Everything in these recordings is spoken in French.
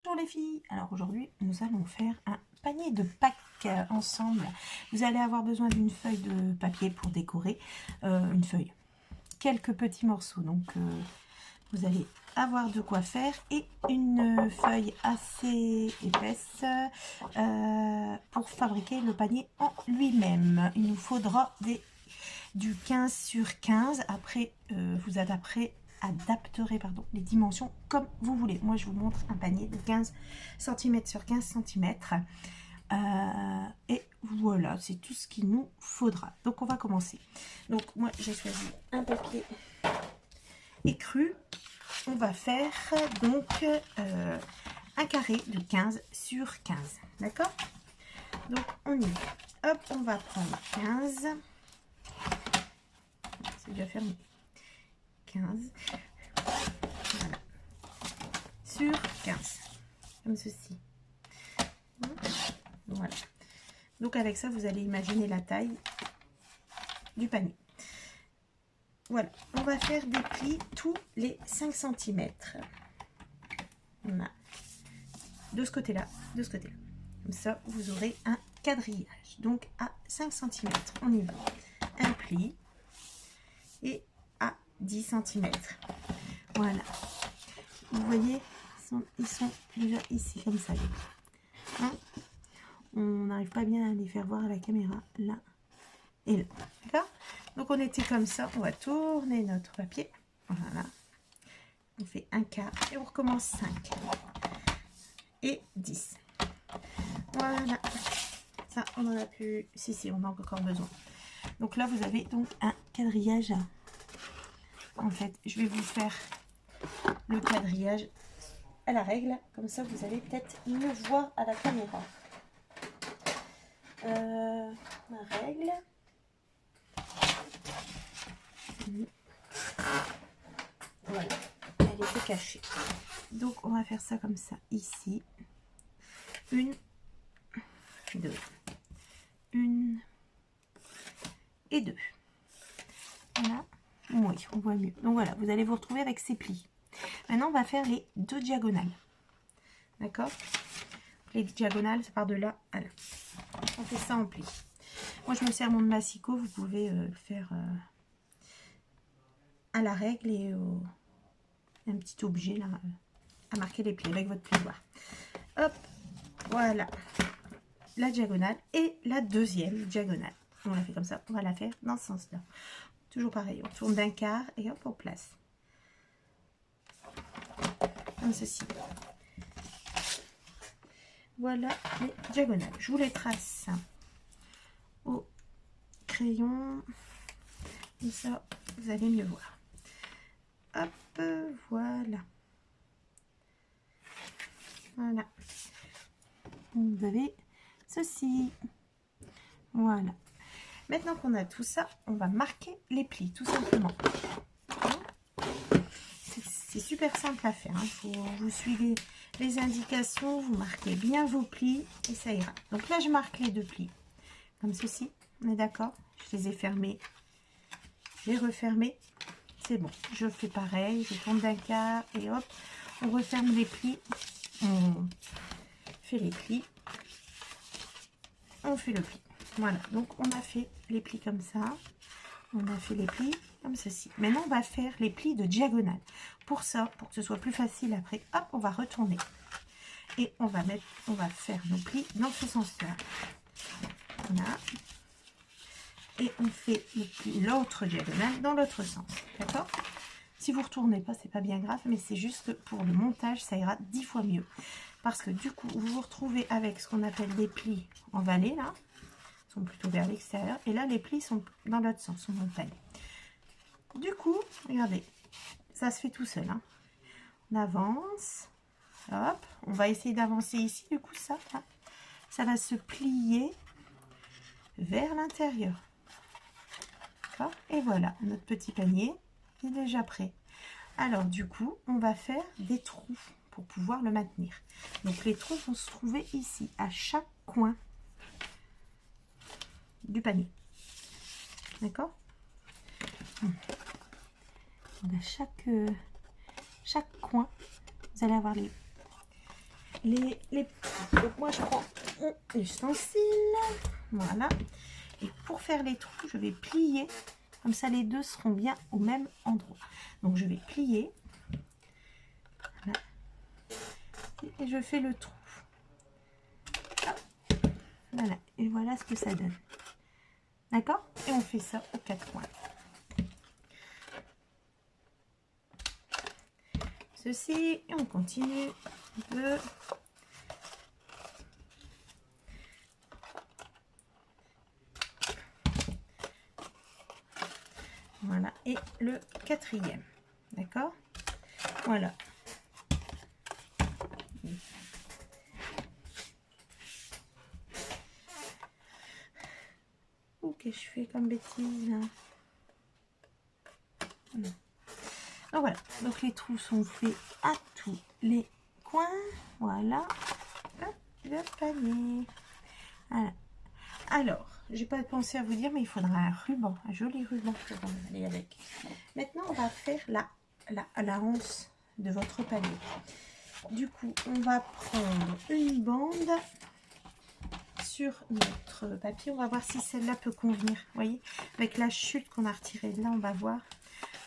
Bonjour les filles, alors aujourd'hui nous allons faire un panier de Pâques ensemble. Vous allez avoir besoin d'une feuille de papier pour décorer, une feuille, quelques petits morceaux, donc vous allez avoir de quoi faire et une feuille assez épaisse pour fabriquer le panier en lui-même. Il nous faudra du 15 sur 15, après vous adapterez les dimensions comme vous voulez. Moi je vous montre un panier de 15 cm sur 15 cm et voilà, c'est tout ce qu'il nous faudra. Donc on va commencer. Donc moi j'ai choisi un papier écru. On va faire donc un carré de 15 sur 15, d'accord? Donc on y va. Hop, on va prendre 15, c'est déjà fermé, 15, voilà, sur 15, comme ceci. Voilà. Donc avec ça, vous allez imaginer la taille du panier. Voilà, on va faire des plis tous les 5 cm. On a de ce côté-là, de ce côté-là. Comme ça, vous aurez un quadrillage. Donc à 5 cm, on y va. Un pli et à 10 cm. Voilà. Vous voyez, ils sont déjà ici, comme ça. Hein, on n'arrive pas bien à les faire voir à la caméra, là et là. D'accord? Donc on était comme ça, on va tourner notre papier. Voilà. On fait un quart et on recommence 5 et 10. Voilà. Ça, on en a plus. Si, on en a encore besoin. Donc là, vous avez donc un quadrillage. En fait, je vais vous faire le quadrillage à la règle. Comme ça, vous allez peut-être mieux voir à la caméra. Ma règle. Voilà, elle était cachée. Donc on va faire ça comme ça ici. Une, deux, une et deux. Voilà. Oui, on voit mieux. Donc voilà, vous allez vous retrouver avec ces plis. Maintenant, on va faire les deux diagonales. D'accord? Les diagonales, c'est par de là à là. On fait ça en pli. Moi, je me sers mon massicot. Vous pouvez le faire à la règle et un petit objet là à marquer les plis avec votre plioir. Hop, voilà la diagonale et la deuxième diagonale. On la fait comme ça, on va la faire dans ce sens là. Toujours pareil, on tourne d'un quart et hop, on place. Comme ceci. Voilà les diagonales. Je vous les trace au crayon. Comme ça, vous allez mieux voir. Hop, voilà. Voilà. Vous avez ceci. Voilà. Maintenant qu'on a tout ça, on va marquer les plis, tout simplement. C'est super simple à faire. Hein. Vous suivez les indications, vous marquez bien vos plis et ça ira. Donc là, je marque les deux plis. Comme ceci, on est d'accord? Je les ai fermés. J'ai refermé. C'est bon. Je fais pareil. Je tourne d'un quart et hop, on referme les plis. On fait les plis. On fait le pli. Voilà. Donc, on a fait les plis comme ça. On a fait les plis comme ceci. Maintenant, on va faire les plis de diagonale. Pour ça, pour que ce soit plus facile après, hop, on va retourner. Et on va faire nos plis dans ce sens-là. Voilà. Et on fait l'autre diagonale dans l'autre sens. D'accord? Si vous ne retournez pas, c'est pas bien grave, mais c'est juste que pour le montage, ça ira 10 fois mieux. Parce que du coup, vous vous retrouvez avec ce qu'on appelle des plis en vallée, là. Ils sont plutôt vers l'extérieur. Et là, les plis sont dans l'autre sens, en montagne. Du coup, regardez, ça se fait tout seul. Hein. On avance. Hop, on va essayer d'avancer ici. Du coup, ça va se plier vers l'intérieur. Et voilà, notre petit panier est déjà prêt. Alors, du coup, on va faire des trous pour pouvoir le maintenir. Donc, les trous vont se trouver ici, à chaque coin du panier. D'accord? À chaque coin, vous allez avoir Donc moi je prends mon ustensile, voilà. Et pour faire les trous, je vais plier, comme ça les deux seront bien au même endroit. Donc je vais plier, voilà. Et je fais le trou. Voilà, et voilà ce que ça donne. D'accord? Et on fait ça aux quatre coins. Ceci, et on continue un peu. Voilà, et le quatrième. D'accord? Voilà. Ouh, qu'est-ce que je fais comme bêtise là? Non. Donc voilà, donc les trous sont faits à tous les coins. Voilà. Hop, le panier. Voilà. Alors, j'ai pas pensé à vous dire, mais il faudra un ruban, un joli ruban pour aller avec. Maintenant, on va faire la hanse de votre panier. Du coup, on va prendre une bande sur notre papier. On va voir si celle-là peut convenir. Vous voyez, avec la chute qu'on a retirée de là, on va voir.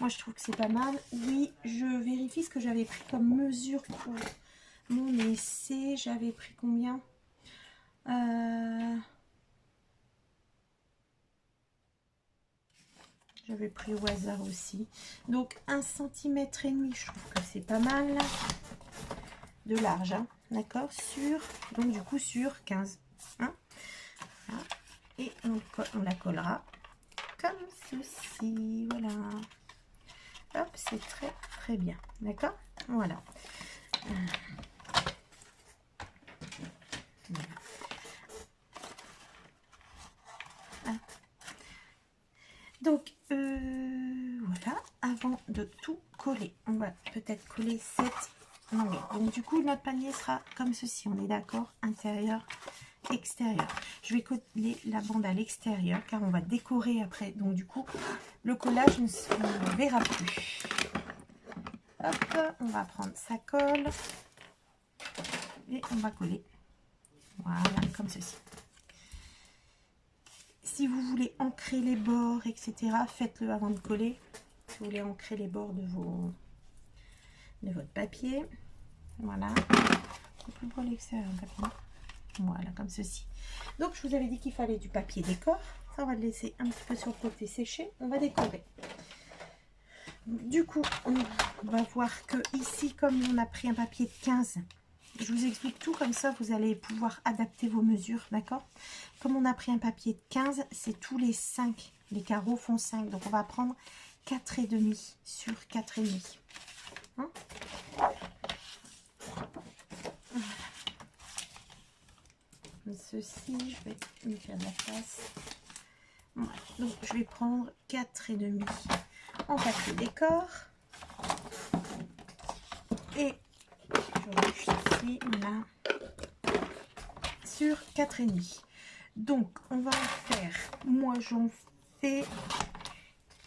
Moi, je trouve que c'est pas mal. Oui, je vérifie ce que j'avais pris comme mesure pour mon essai. J'avais pris combien? J'avais pris au hasard aussi. Donc, 1,5 cm, je trouve que c'est pas mal. De large, hein, d'accord? Donc, du coup, sur 15. Hein, voilà. Et on la collera comme ceci. Voilà. Hop, c'est très, très bien. D'accord? Voilà. Voilà. Ah. Donc, voilà. Avant de tout coller, on va peut-être coller cette longueur. Donc, du coup, notre panier sera comme ceci. On est d'accord? Intérieur, extérieur. Je vais coller la bande à l'extérieur car on va décorer après. Donc, du coup, le collage ne se verra plus. Hop, on va prendre sa colle et on va coller. Voilà, comme ceci. Si vous voulez ancrer les bords, etc., faites-le avant de coller. Si vous voulez ancrer les bords de votre papier. Voilà. Plus pour l'extérieur, voilà, comme ceci. Donc, je vous avais dit qu'il fallait du papier décor. Ça, on va le laisser un petit peu sur le côté sécher. On va décorer. Du coup, on va voir que ici, comme on a pris un papier de 15, je vous explique tout comme ça, vous allez pouvoir adapter vos mesures, d'accord? Comme on a pris un papier de 15, c'est tous les 5. Les carreaux font 5. Donc, on va prendre 4,5 sur 4,5. Hein? Ceci, je vais me faire de la place. Voilà. Donc, je vais prendre 4,5 en papier décor. Et je range ici, là, sur 4,5. Donc, on va en faire, moi j'en fais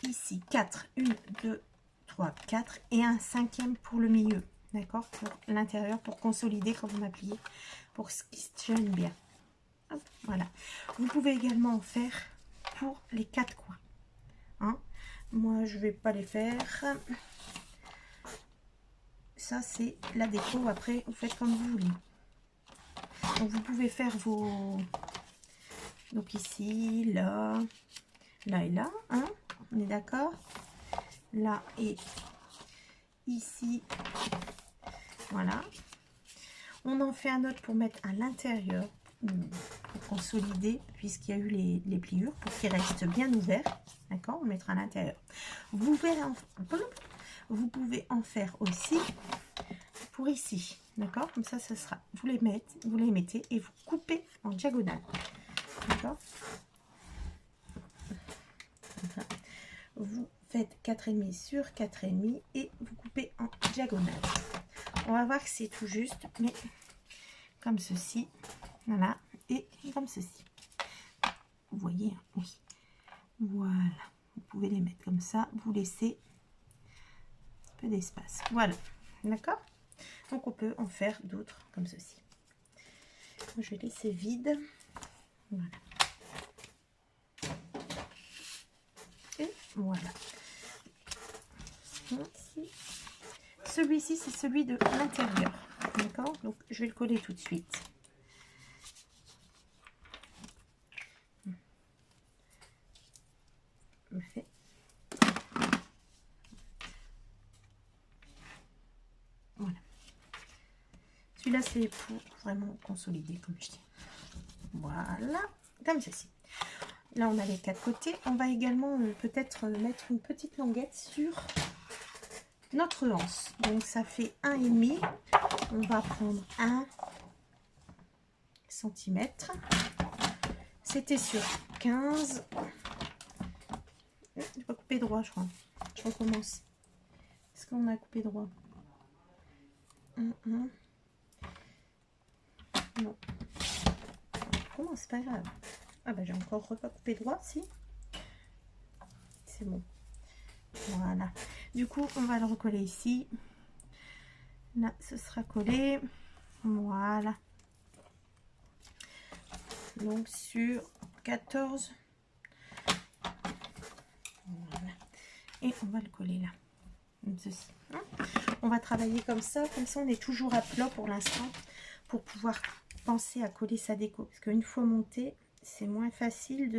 ici 4, 1, 2, 3, 4 et un cinquième pour le milieu, d'accord, pour l'intérieur, pour consolider quand vous m'appuyez, pour ce qui se tienne bien. Hop, voilà. Vous pouvez également en faire pour les 4 coins. Hein. Moi, je vais pas les faire. Ça, c'est la déco. Après, vous faites comme vous voulez. Donc, vous pouvez faire vos... Donc, ici, là, là et là. Hein, on est d'accord? Là et ici. Voilà. On en fait un autre pour mettre à l'intérieur. Pour consolider, puisqu'il y a eu les pliures, pour qu'il reste bien ouvert. D'accord? On mettra à l'intérieur. Vous pouvez en faire aussi pour ici. D'accord? Comme ça, ça sera. Vous les mettez et vous coupez en diagonale. D'accord? Vous faites 4,5 sur 4,5 et vous coupez en diagonale. On va voir que c'est tout juste, mais comme ceci. Voilà. Et comme ceci. Vous voyez? Oui. Voilà. Vous pouvez les mettre comme ça. Vous laissez un peu d'espace. Voilà. D'accord? Donc on peut en faire d'autres comme ceci. Je vais laisser vide. Voilà. Et voilà. Celui-ci, c'est celui de l'intérieur. D'accord? Donc je vais le coller tout de suite. Parfait. Voilà. Celui-là, c'est pour vraiment consolider, comme je dis. Voilà, comme ceci. Là, on a les 4 côtés. On va également peut-être mettre une petite languette sur notre anse. Donc, ça fait 1,5. On va prendre 1 cm. C'était sur 15. Je vais pas couper droit, je crois. Je recommence. Est-ce qu'on a coupé droit? Non. Comment? C'est pas grave. Ah bah j'ai encore pas coupé droit, si. C'est bon. Voilà. Du coup, on va le recoller ici. Là, ce sera collé. Voilà. Donc sur 14. Voilà. Et on va le coller là. Comme ceci. On va travailler comme ça on est toujours à plat pour l'instant. Pour pouvoir penser à coller sa déco. Parce qu'une fois monté, c'est moins facile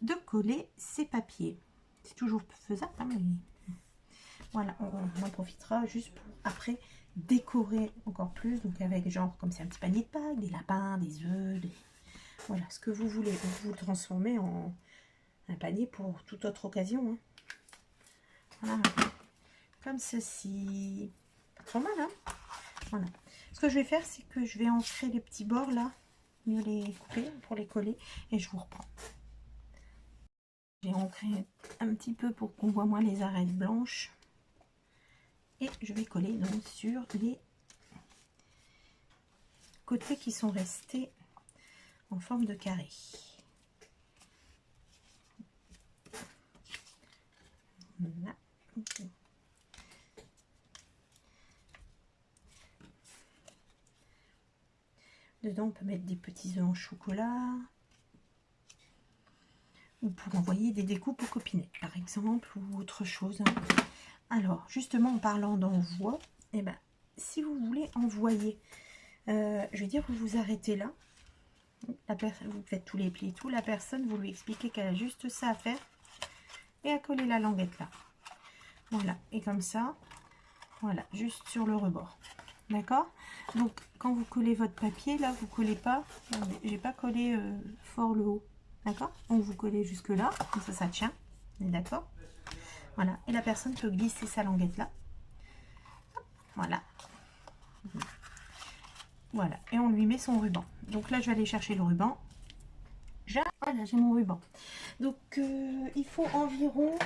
de coller ses papiers. C'est toujours faisable, hein, mais... Voilà, on en profitera juste pour après décorer encore plus. Donc avec genre, comme c'est un petit panier de Pâques, des lapins, des œufs, voilà, ce que vous voulez. Vous le transformez en un panier pour toute autre occasion. Hein. Voilà, comme ceci. Pas trop mal, hein. Voilà. Ce que je vais faire, c'est que je vais ancrer les petits bords là, mieux les couper pour les coller, et je vous reprends. J'ai ancré un petit peu pour qu'on voit moins les arêtes blanches. Et je vais coller donc sur les côtés qui sont restés en forme de carré. Voilà. Dedans, on peut mettre des petits œufs en chocolat. Ou pour envoyer des découpes aux copinettes, par exemple, ou autre chose. Hein. Alors, justement, en parlant d'envoi, eh ben, si vous voulez envoyer, je veux dire, vous vous arrêtez là. Vous faites tous les plis, tout. La personne, vous lui expliquez qu'elle a juste ça à faire. Et à coller la languette là. Voilà. Et comme ça, voilà, juste sur le rebord. D'accord? Donc, quand vous collez votre papier, là, vous collez pas. J'ai pas collé fort le haut. D'accord? Donc, vous collez jusque là. Comme ça, ça tient. On est d'accord? Voilà. Et la personne peut glisser sa languette là. Voilà. Voilà. Et on lui met son ruban. Donc là, je vais aller chercher le ruban. Voilà, j'ai mon ruban. Donc, il faut environ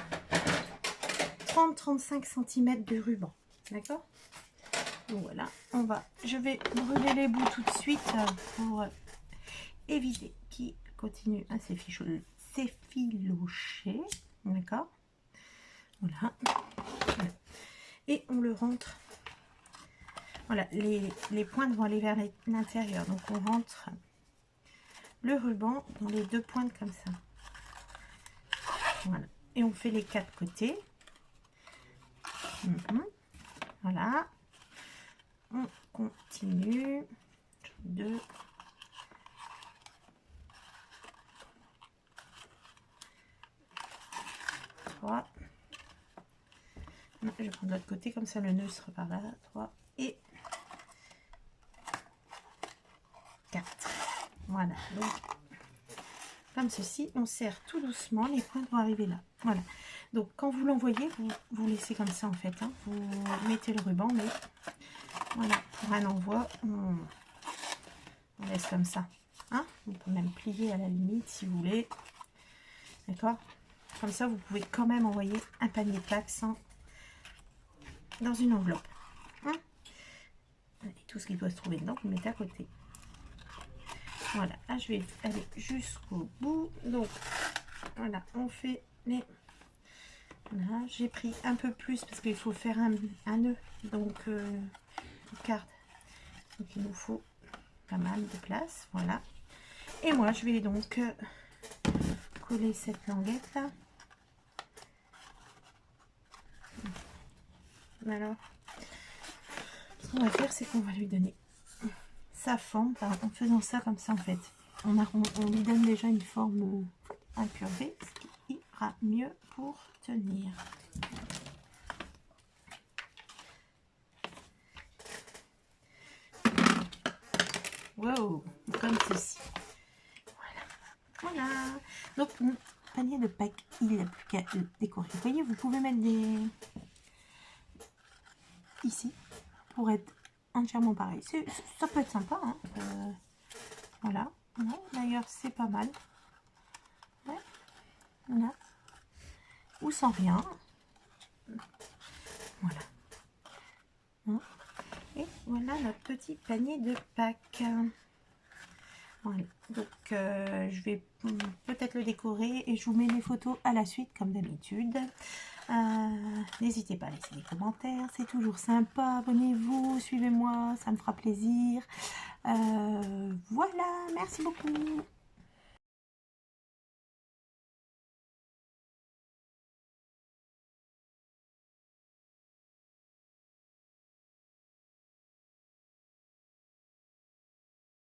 30-35 cm de ruban. D'accord? Donc voilà, je vais brûler les bouts tout de suite pour éviter qu'il continue à s'effilocher. D'accord? Voilà. Et on le rentre. Voilà, les pointes vont aller vers l'intérieur. Donc on rentre le ruban dans les deux pointes comme ça. Voilà. Et on fait les 4 côtés. Voilà. On continue. 2. 3. Je vais prendre l'autre côté, comme ça le nœud sera par là. 3 et 4. Voilà. Donc, comme ceci, on serre tout doucement. Les pointes vont arriver là. Voilà. Donc, quand vous l'envoyez, vous laissez comme ça en fait. Hein. Vous mettez le ruban, mais voilà, pour un envoi, on laisse comme ça. Hein. On peut même plier à la limite si vous voulez. D'accord? Comme ça, vous pouvez quand même envoyer un panier de Pâques dans une enveloppe. Hein. Allez, tout ce qui doit se trouver dedans, vous le mettez à côté. Voilà, là, je vais aller jusqu'au bout. Donc, voilà, on fait les Voilà, j'ai pris un peu plus parce qu'il faut faire un nœud, donc carte. Donc il nous faut pas mal de place, voilà. Et moi je vais donc coller cette languette là. Alors, ce qu'on va faire, c'est qu'on va lui donner sa forme en faisant ça comme ça en fait. On lui donne déjà une forme incurvée, ce qui ira mieux pour tenir. Wow, comme ceci. Voilà. Donc, mon panier de Pâques, il n'a plus qu'à le décorer. Vous voyez, vous pouvez mettre des... ici, pour être entièrement pareil. Ça peut être sympa, hein. Voilà. Ouais, d'ailleurs, c'est pas mal. Ouais. Voilà. Ou sans rien. Voilà. Hein. Et voilà notre petit panier de Pâques. Voilà. Donc, je vais peut-être le décorer et je vous mets les photos à la suite, comme d'habitude. N'hésitez pas à laisser des commentaires, c'est toujours sympa. Abonnez-vous, suivez-moi, ça me fera plaisir. Voilà, merci beaucoup.